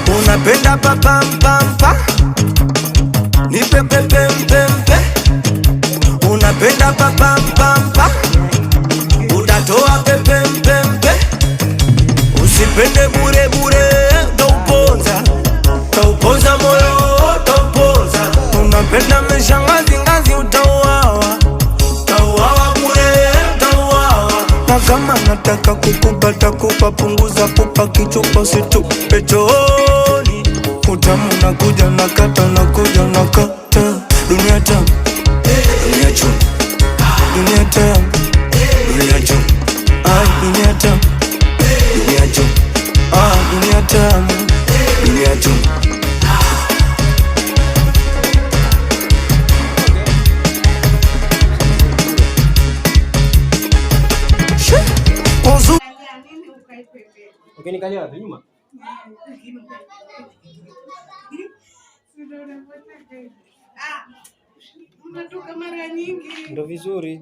Unapenda papampampa, nipe pepempempe. Unapenda papampampa, utatoa pepempempe. Usipende bure bure, tauponza moyo, tauponza. Unapenda mishangazi ngazi, utauawa bure, utauawa. Na kama nataka kukupata kupa, punguza kupa kichupa, situpe chooni. Utamu nakuja nakata, nakuja nakata. Dunia tamu, dunia chum, dunia tamu, dunia chum. Ay, dunia tamu, dunia chum. Ah, dunia tamu, dunia chum. Ukinikalia wapi nyuma? Unatoka mara nyingi. Ndio vizuri.